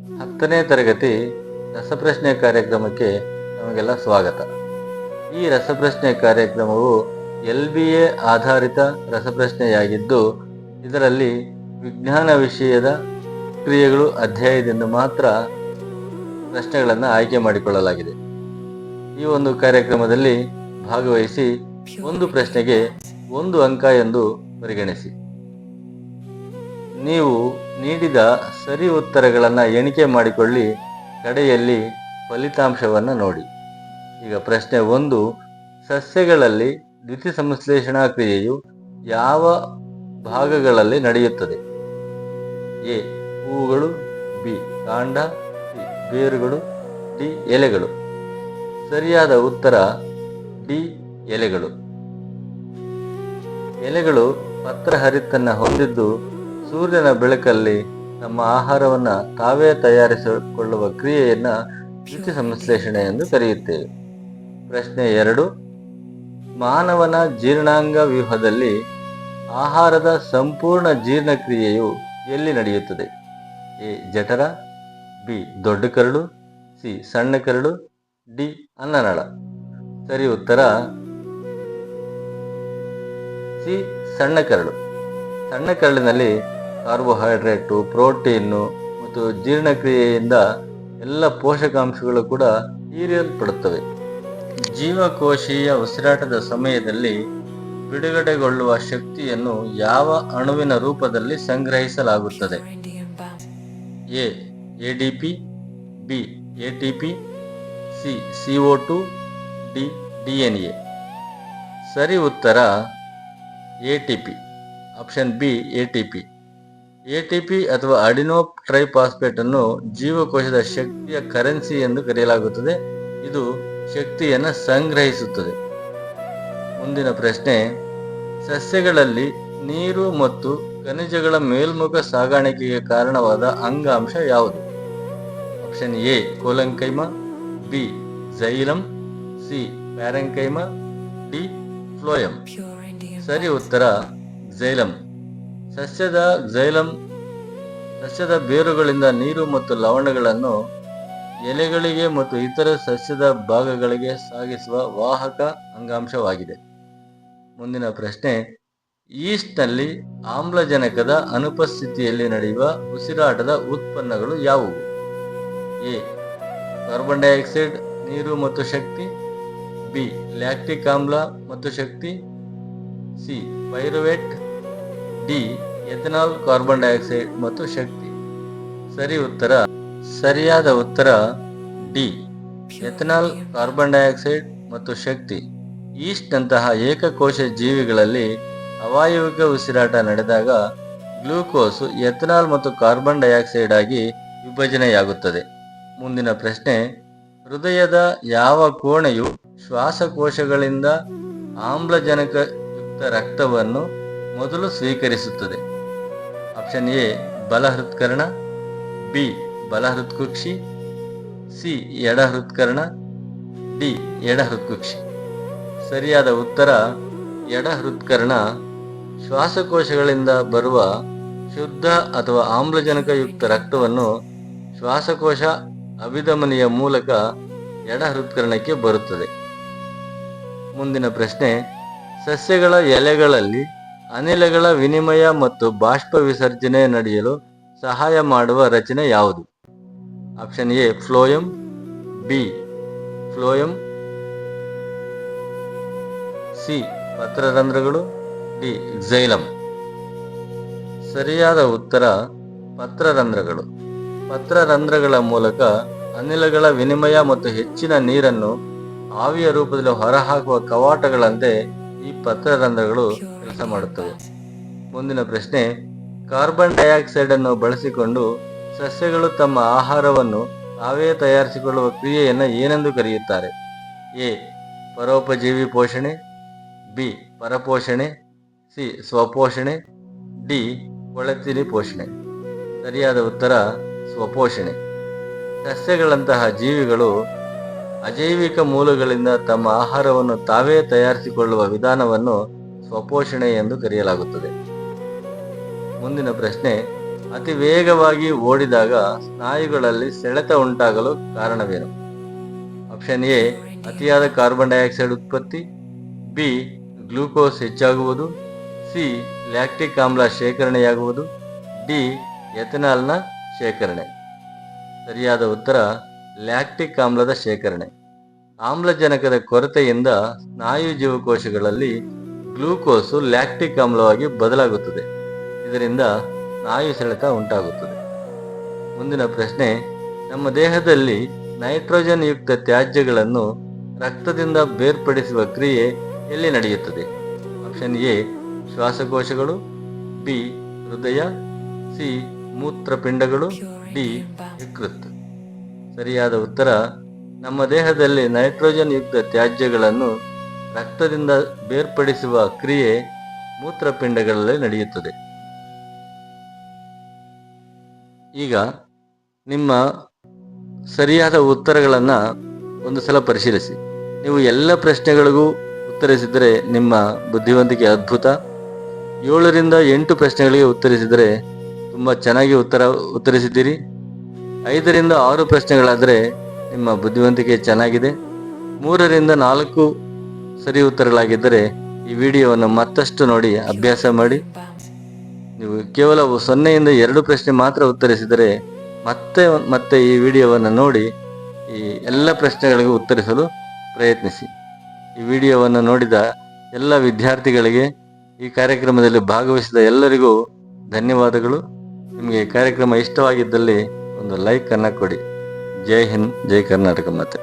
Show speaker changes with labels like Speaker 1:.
Speaker 1: 10ನೇ ತರಗತಿ ರಸಪ್ರಶ್ನೆ ಕಾರ್ಯಕ್ರಮಕ್ಕೆ ನಮಗೆಲ್ಲ ಸ್ವಾಗತ. ಈ ರಸಪ್ರಶ್ನೆ ಕಾರ್ಯಕ್ರಮವು LBA ಆಧಾರಿತ ರಸಪ್ರಶ್ನೆಯಾಗಿದ್ದು, ಇದರಲ್ಲಿ ವಿಜ್ಞಾನ ವಿಷಯದ ಕ್ರಿಯೆಗಳು ಅಧ್ಯಾಯದಿಂದ ಮಾತ್ರ ಪ್ರಶ್ನೆಗಳನ್ನು ಆಯ್ಕೆ ಮಾಡಿಕೊಳ್ಳಲಾಗಿದೆ. ಈ ಒಂದು ಕಾರ್ಯಕ್ರಮದಲ್ಲಿ ಭಾಗವಹಿಸಿ ಒಂದು ಪ್ರಶ್ನೆಗೆ 1 ಅಂಕ ಎಂದು ಪರಿಗಣಿಸಿ. ನೀವು ನೀಡಿದ ಸರಿ ಉತ್ತರಗಳನ್ನು ಎಣಿಕೆ ಮಾಡಿಕೊಳ್ಳಿ, ಕಡೆಯಲ್ಲಿ ಫಲಿತಾಂಶವನ್ನು ನೋಡಿ. ಈಗ ಪ್ರಶ್ನೆ 1, ಸಸ್ಯಗಳಲ್ಲಿ ದ್ಯುತಿಸಂಶ್ಲೇಷಣಾ ಕ್ರಿಯೆಯು ಯಾವ ಭಾಗಗಳಲ್ಲಿ ನಡೆಯುತ್ತದೆ? ಎ ಹೂವುಗಳು, ಬಿ ಕಾಂಡ, ಸಿ ಬೇರುಗಳು, ಡಿ ಎಲೆಗಳು. ಸರಿಯಾದ ಉತ್ತರ ಡಿ ಎಲೆಗಳು. ಎಲೆಗಳು ಪತ್ರಹರಿತನ್ನು ಹೊಂದಿದ್ದು ಸೂರ್ಯನ ಬೆಳಕಲ್ಲಿ ನಮ್ಮ ಆಹಾರವನ್ನು ತಾವೇ ತಯಾರಿಸಿಕೊಳ್ಳುವ ಕ್ರಿಯೆಯನ್ನು ದ್ಯುತಿಸಂಶ್ಲೇಷಣೆ ಎಂದು ಕರೆಯುತ್ತೇವೆ. ಪ್ರಶ್ನೆ 2, ಮಾನವನ ಜೀರ್ಣಾಂಗ ವ್ಯೂಹದಲ್ಲಿ ಆಹಾರದ ಸಂಪೂರ್ಣ ಜೀರ್ಣಕ್ರಿಯೆಯು ಎಲ್ಲಿ ನಡೆಯುತ್ತದೆ? ಎ ಜಠರ, ಬಿ ದೊಡ್ಡ ಕರಳು, ಸಿ ಸಣ್ಣ ಕರಳು, ಡಿ ಅನ್ನನಾಳ. ಸರಿ ಉತ್ತರ ಸಿ ಸಣ್ಣ ಕರಳು. ಸಣ್ಣ ಕರಳಿನಲ್ಲಿ ಕಾರ್ಬೋಹೈಡ್ರೇಟು, ಪ್ರೋಟೀನು ಮತ್ತು ಜೀರ್ಣಕ್ರಿಯೆಯಿಂದ ಎಲ್ಲ ಪೋಷಕಾಂಶಗಳು ಕೂಡ ಹೀರಲ್ಪಡುತ್ತವೆ. ಜೀವಕೋಶೀಯ ಉಸಿರಾಟದ ಸಮಯದಲ್ಲಿ ಬಿಡುಗಡೆಗೊಳ್ಳುವ ಶಕ್ತಿಯನ್ನು ಯಾವ ಅಣುವಿನ ರೂಪದಲ್ಲಿ ಸಂಗ್ರಹಿಸಲಾಗುತ್ತದೆ? A ADP, B ATP, C CO2, D DNA. ಸರಿ ಉತ್ತರ ATP. Option B ATP. ATP ಅಥವಾ ಅಡಿನೋ ಟ್ರೈಫಾಸ್ಫೇಟ್ ಅನ್ನು ಜೀವಕೋಶದ ಶಕ್ತಿಯ ಕರೆನ್ಸಿ ಎಂದು ಕರೆಯಲಾಗುತ್ತದೆ. ಇದು ಶಕ್ತಿಯನ್ನು ಸಂಗ್ರಹಿಸುತ್ತದೆ. ಮುಂದಿನ ಪ್ರಶ್ನೆ, ಸಸ್ಯಗಳಲ್ಲಿ ನೀರು ಮತ್ತು ಖನಿಜಗಳ ಮೇಲ್ಮುಖ ಸಾಗಾಣಿಕೆಗೆ ಕಾರಣವಾದ ಅಂಗಾಂಶ ಯಾವುದು? Option A collenchyma, B xylem, C parenchyma, D phloem. ಸರಿ ಉತ್ತರ ಝೈಲಂ. ಸಸ್ಯದ ಬೇರುಗಳಿಂದ ನೀರು ಮತ್ತು ಲವಣಗಳನ್ನು ಎಲೆಗಳಿಗೆ ಮತ್ತು ಇತರ ಸಸ್ಯದ ಭಾಗಗಳಿಗೆ ಸಾಗಿಸುವ ವಾಹಕ ಅಂಗಾಂಶವಾಗಿದೆ. ಮುಂದಿನ ಪ್ರಶ್ನೆ, ಈಸ್ಟ್ನಲ್ಲಿ ಆಮ್ಲಜನಕದ ಅನುಪಸ್ಥಿತಿಯಲ್ಲಿ ನಡೆಯುವ ಉಸಿರಾಟದ ಉತ್ಪನ್ನಗಳು ಯಾವುವು? ಎ ಕಾರ್ಬನ್ ಡೈಆಕ್ಸೈಡ್, ನೀರು ಮತ್ತು ಶಕ್ತಿ, ಬಿ ಲ್ಯಾಕ್ಟಿಕ್ ಆಮ್ಲ ಮತ್ತು ಶಕ್ತಿ, C pyruvate, D ethanol carbon dioxide ಮತ್ತು ಶಕ್ತಿ. ಸರಿಯಾದ ಉತ್ತರ ಡಿ ಎಥನಾಲ್ ಕಾರ್ಬನ್ ಡೈಆಕ್ಸೈಡ್ ಮತ್ತು ಶಕ್ತಿ. ಈಸ್ಟ್ನಂತಹ ಏಕಕೋಶ ಜೀವಿಗಳಲ್ಲಿ ಅವಾಯವಿಕ ಉಸಿರಾಟ ನಡೆದಾಗ ಗ್ಲೂಕೋಸ್ ಎಥನಾಲ್ ಮತ್ತು ಕಾರ್ಬನ್ ಡೈಆಕ್ಸೈಡ್ ಆಗಿ ವಿಭಜನೆಯಾಗುತ್ತದೆ. ಮುಂದಿನ ಪ್ರಶ್ನೆ, ಹೃದಯದ ಯಾವ ಕೋಣೆಯು ಶ್ವಾಸಕೋಶಗಳಿಂದ ಆಮ್ಲಜನಕಯುಕ್ತ ರಕ್ತವನ್ನು ಮೊದಲು ಸ್ವೀಕರಿಸುತ್ತದೆ? ಆಪ್ಷನ್ ಎ ಬಲ ಹೃತ್ಕರ್ಣ, ಬಿ ಬಲ ಹೃತ್ಕುಕ್ಷಿ, ಸಿ ಎಡ ಹೃತ್ಕರ್ಣ, ಡಿ ಎಡ ಹೃತ್ಕುಕ್ಷಿ. ಸರಿಯಾದ ಉತ್ತರ ಎಡ ಹೃತ್ಕರ್ಣ. ಶ್ವಾಸಕೋಶಗಳಿಂದ ಬರುವ ಶುದ್ಧ ಅಥವಾ ಆಮ್ಲಜನಕಯುಕ್ತ ರಕ್ತವನ್ನು ಶ್ವಾಸಕೋಶ ಅಭಿಧಮನಿಯ ಮೂಲಕ ಎಡ ಹೃತ್ಕರ್ಣಕ್ಕೆ ಬರುತ್ತದೆ. ಮುಂದಿನ ಪ್ರಶ್ನೆ, ಸಸ್ಯಗಳ ಎಲೆಗಳಲ್ಲಿ ಅನಿಲಗಳ ವಿನಿಮಯ ಮತ್ತು ಬಾಷ್ಪ ವಿಸರ್ಜನೆ ನಡೆಯಲು ಸಹಾಯ ಮಾಡುವ ರಚನೆ ಯಾವುದು? Option A phloem, B phloem, C ಪತ್ರರಂಧ್ರಗಳು, ಡಿ ಝೈಲಂ. ಸರಿಯಾದ ಉತ್ತರ ಪತ್ರರಂಧ್ರಗಳು. ಪತ್ರರಂಧ್ರಗಳ ಮೂಲಕ ಅನಿಲಗಳ ವಿನಿಮಯ ಮತ್ತು ಹೆಚ್ಚಿನ ನೀರನ್ನು ಆವಿಯ ರೂಪದಲ್ಲಿ ಹೊರಹಾಕುವ ಕವಾಟಗಳಂತೆ ಈ ಪತ್ರರಂಧ್ರಗಳು ಕೆಲಸ ಮಾಡುತ್ತವೆ. ಮುಂದಿನ ಪ್ರಶ್ನೆ, ಕಾರ್ಬನ್ ಡೈಆಕ್ಸೈಡ್ ಅನ್ನು ಬಳಸಿಕೊಂಡು ಸಸ್ಯಗಳು ತಮ್ಮ ಆಹಾರವನ್ನು ತಾವೇ ತಯಾರಿಸಿಕೊಳ್ಳುವ ಕ್ರಿಯೆಯನ್ನು ಏನೆಂದು ಕರೆಯುತ್ತಾರೆ? ಎ ಪರೋಪಜೀವಿ ಪೋಷಣೆ, ಬಿ ಪರಪೋಷಣೆ, ಸಿ ಸ್ವಪೋಷಣೆ, ಡಿ ಕೊಳೆತಿನಿ ಪೋಷಣೆ. ಸರಿಯಾದ ಉತ್ತರ ಸ್ವಪೋಷಣೆ. ಸಸ್ಯಗಳಂತಹ ಜೀವಿಗಳು ಅಜೈವಿಕ ಮೂಲಗಳಿಂದ ತಮ್ಮ ಆಹಾರವನ್ನು ತಾವೇ ತಯಾರಿಸಿಕೊಳ್ಳುವ ವಿಧಾನವನ್ನು ಸ್ವಪೋಷಣೆ ಎಂದು ಕರೆಯಲಾಗುತ್ತದೆ. ಮುಂದಿನ ಪ್ರಶ್ನೆ, ಅತಿ ವೇಗವಾಗಿ ಓಡಿದಾಗ ಸ್ನಾಯುಗಳಲ್ಲಿ ಸೆಳೆತ ಉಂಟಾಗಲು ಕಾರಣವೇನು? ಆಪ್ಷನ್ ಎ, ಅತಿಯಾದ ಕಾರ್ಬನ್ ಡೈಆಕ್ಸೈಡ್ ಉತ್ಪತ್ತಿ. ಬಿ, ಗ್ಲೂಕೋಸ್ ಹೆಚ್ಚಾಗುವುದು. ಸಿ, ಲ್ಯಾಕ್ಟಿಕ್ ಆಮ್ಲ ಶೇಖರಣೆಯಾಗುವುದು. ಡಿ, ಎಥೆನಾಲ್ನ ಶೇಖರಣೆ. ಸರಿಯಾದ ಉತ್ತರ ಲ್ಯಾಕ್ಟಿಕ್ ಆಮ್ಲದ ಶೇಖರಣೆ. ಆಮ್ಲಜನಕದ ಕೊರತೆಯಿಂದ ಸ್ನಾಯು ಜೀವಕೋಶಗಳಲ್ಲಿ ಗ್ಲೂಕೋಸು ಲ್ಯಾಕ್ಟಿಕ್ ಆಮ್ಲವಾಗಿ ಬದಲಾಗುತ್ತದೆ. ಇದರಿಂದ ಸ್ನಾಯು ಸೆಳೆತ ಉಂಟಾಗುತ್ತದೆ. ಮುಂದಿನ ಪ್ರಶ್ನೆ, ನಮ್ಮ ದೇಹದಲ್ಲಿ ನೈಟ್ರೋಜನ್ ಯುಕ್ತ ತ್ಯಾಜ್ಯಗಳನ್ನು ರಕ್ತದಿಂದ ಬೇರ್ಪಡಿಸುವ ಕ್ರಿಯೆ ಎಲ್ಲಿ ನಡೆಯುತ್ತದೆ? ಆಪ್ಷನ್ ಎ, ಶ್ವಾಸಕೋಶಗಳು. ಬಿ, ಹೃದಯ. ಸಿ, ಮೂತ್ರಪಿಂಡಗಳು. ಡಿ, ಯಕೃತ್. ಸರಿಯಾದ ಉತ್ತರ ನಮ್ಮ ದೇಹದಲ್ಲಿ ನೈಟ್ರೋಜನ್ ಯುಕ್ತ ತ್ಯಾಜ್ಯಗಳನ್ನು ರಕ್ತದಿಂದ ಬೇರ್ಪಡಿಸುವ ಕ್ರಿಯೆ ಮೂತ್ರಪಿಂಡಗಳಲ್ಲಿ ನಡೆಯುತ್ತದೆ. ಈಗ ನಿಮ್ಮ ಸರಿಯಾದ ಉತ್ತರಗಳನ್ನು ಒಂದು ಸಲ ಪರಿಶೀಲಿಸಿ. ನೀವು ಎಲ್ಲ ಪ್ರಶ್ನೆಗಳಿಗೂ ಉತ್ತರಿಸಿದರೆ ನಿಮ್ಮ ಬುದ್ಧಿವಂತಿಕೆ ಅದ್ಭುತ. 7ರಿಂದ 8 ಪ್ರಶ್ನೆಗಳಿಗೆ ಉತ್ತರಿಸಿದರೆ ತುಂಬ ಚೆನ್ನಾಗಿ ಉತ್ತರಿಸಿದ್ದೀರಿ. 5ರಿಂದ 6 ಪ್ರಶ್ನೆಗಳಾದರೆ ನಿಮ್ಮ ಬುದ್ಧಿವಂತಿಕೆ ಚೆನ್ನಾಗಿದೆ. 3ರಿಂದ 4 ಸರಿ ಉತ್ತರಗಳಾಗಿದ್ದರೆ ಈ ವಿಡಿಯೋವನ್ನು ಮತ್ತಷ್ಟು ನೋಡಿ ಅಭ್ಯಾಸ ಮಾಡಿ. ನೀವು ಕೇವಲ 0ಯಿಂದ 2 ಪ್ರಶ್ನೆ ಮಾತ್ರ ಉತ್ತರಿಸಿದರೆ ಮತ್ತೆ ಈ ವಿಡಿಯೋವನ್ನು ನೋಡಿ ಈ ಎಲ್ಲ ಪ್ರಶ್ನೆಗಳಿಗೂ ಉತ್ತರಿಸಲು ಪ್ರಯತ್ನಿಸಿ. ಈ ವಿಡಿಯೋವನ್ನು ನೋಡಿದ ಎಲ್ಲ ವಿದ್ಯಾರ್ಥಿಗಳಿಗೆ, ಈ ಕಾರ್ಯಕ್ರಮದಲ್ಲಿ ಭಾಗವಹಿಸಿದ ಎಲ್ಲರಿಗೂ ಧನ್ಯವಾದಗಳು. ನಿಮಗೆ ಕಾರ್ಯಕ್ರಮ ಇಷ್ಟವಾಗಿದ್ದಲ್ಲಿ ಒಂದು ಲೈಕ್ ಅನ್ನು ಕೊಡಿ. ಜೈ ಹಿಂದ್, ಜೈ ಕರ್ನಾಟಕ ಮಾತೆ.